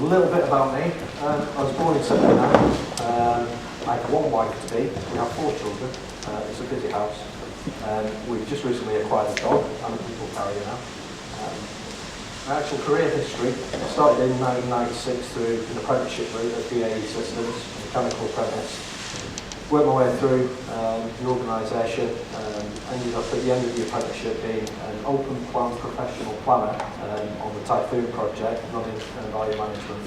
little bit about me. I was born in '79. I have one wife to be. We have 4 children. It's a busy house. We've just recently acquired a dog. I'm a people carrier now. My actual career history started in 1996 through an apprenticeship route at BAE Systems, mechanical apprentice. Worked my way through the organisation, ended up at the end of the apprenticeship being an open plan professional planner on the Typhoon project, running value management.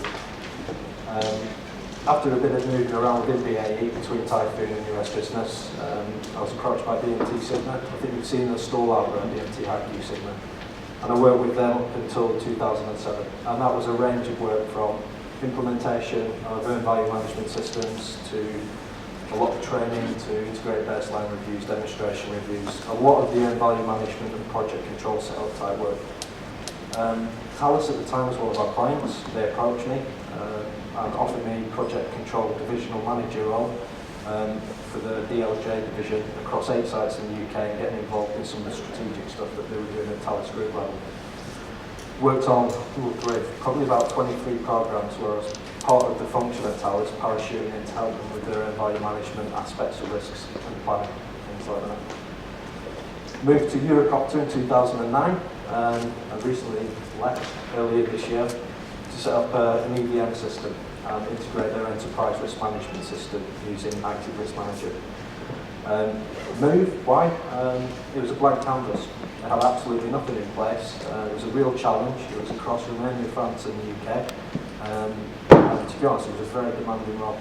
After a bit of moving around within BAE between Typhoon and US business, I was approached by BMT Sigma. I think you've seen the stall out there, BMT Higgins Sigma. And I worked with them up until 2007. And that was a range of work from implementation of earned value management systems to a lot of training to integrate baseline reviews, demonstration reviews, a lot of the earned value management and project control setup type work. Thales at the time was one of our clients. They approached me and offered me project control divisional manager role for the DLJ division across 8 sites in the UK and getting involved in some of the strategic stuff that they were doing at Thales Group level. Worked on probably about 23 programs where I was part of the function at Thales, parachuting in to help them with their value management aspects of risks and planning, things like that. Moved to Eurocopter in 2009 and I recently left earlier this year to set up an EVM system and integrate their enterprise risk management system using Active Risk Manager. Move, why? It was a blank canvas. They had absolutely nothing in place. It was a real challenge. It was across Romania, France and the UK. And to be honest, it was a very demanding role.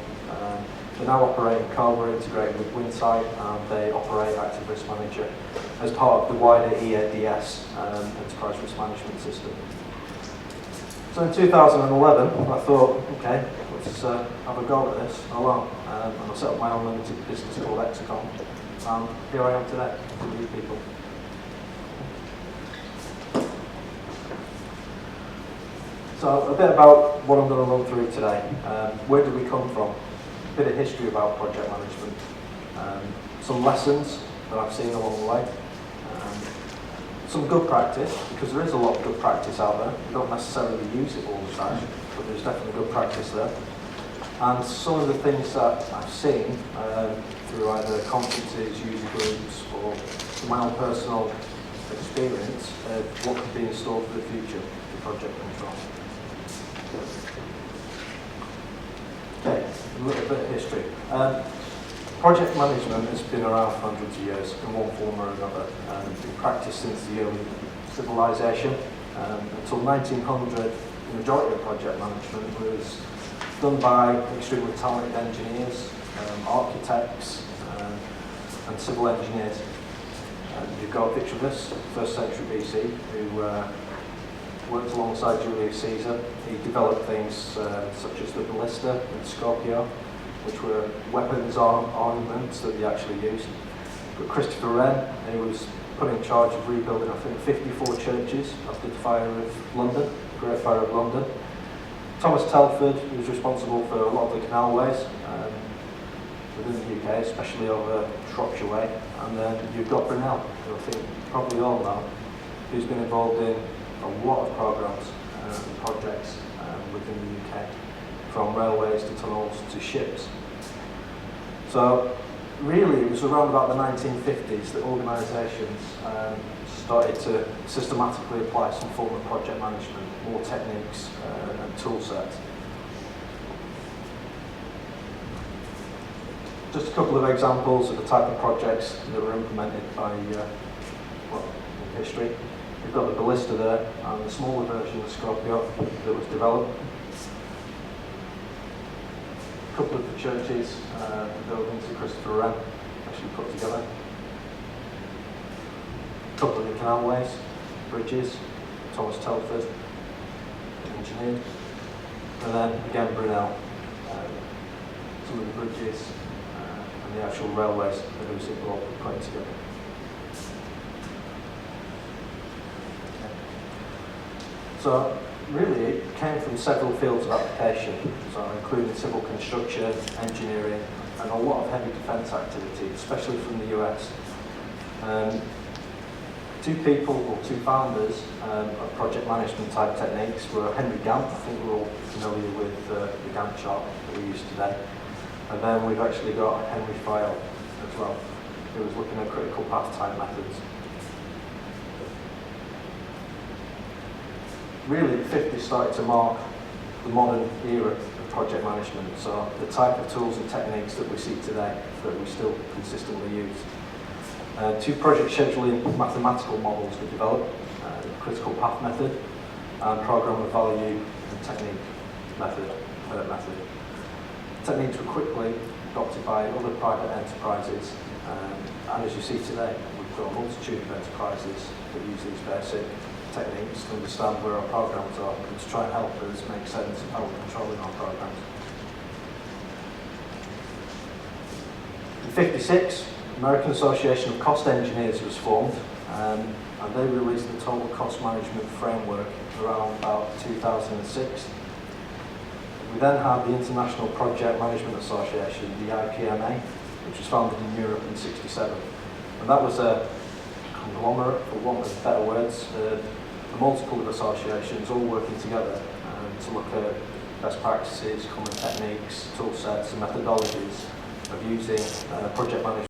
They now operate in Cobra, integrated with Winsight, and they operate Active Risk Manager as part of the wider EADS Enterprise Risk Management System. So in 2011, I thought, okay, let's have a go at this alone. And I set up my own limited business called Expo. And here I am today to lead people. So a bit about what I'm going to run through today. Where did we come from? A bit of history about project management. Some lessons that I've seen along the way. Some good practice, because there is a lot of good practice out there. We don't necessarily use it all the time, but there's definitely good practice there. And some of the things that I've seen through either conferences, user groups, or my own personal experience of what could be installed for the future for project control. Okay, a little bit of history. Project management has been around for hundreds of years in one form or another and been practiced since the early civilization. Until 1900, the majority of project management was done by extremely talented engineers, architects and civil engineers. You've got Vitruvius, 1st century BC, who worked alongside Julius Caesar. He developed things such as the ballista and Scorpio, which were weapons armaments that they actually used. But Christopher Wren, he was put in charge of rebuilding, I think, 54 churches after the fire of London, the Great Fire of London. Thomas Telford, who was responsible for a lot of the canalways within the UK, especially over Shropshire Way. And then you've got Brunel, who I think you probably all know, who's been involved in a lot of programs and projects within the UK, from railways to tunnels to ships. So really it was around about the 1950s that organisations started to systematically apply some form of project management, more techniques and tool sets. Just a couple of examples of the type of projects that were implemented by in history. We've got the ballista there and the smaller version of Scorpio that was developed. A couple of the churches, buildings that Christopher Wren actually put together. A couple of the canalways, bridges, Thomas Telford engineered. And then again Brunel, some of the bridges and the actual railways that he was involved in putting together. So really it came from several fields of application, so including civil construction, engineering, and a lot of heavy defence activity, especially from the US. two people, or two founders of project management type techniques were Henry Gantt. I think we're all familiar with the Gantt chart that we use today. And then we've actually got Henry Fayol as well, who was looking at critical path type methods. Really, the 50s started to mark the modern era of project management, so the type of tools and techniques that we see today that we still consistently use. Two project scheduling mathematical models were developed, the critical path method and program of value and technique method. Techniques were quickly adopted by other private enterprises, and as you see today, we've got a multitude of enterprises that use these basic techniques to understand where our programs are and to try and help us make sense of how we're controlling our programs. In '56, American Association of Cost Engineers was formed, and they released the Total Cost Management Framework around about 2006. We then had the International Project Management Association, the IPMA, which was founded in Europe in '67. And that was a conglomerate, for want of better words, a multiple of associations all working together to look at best practices, common techniques, tool sets and methodologies of using project management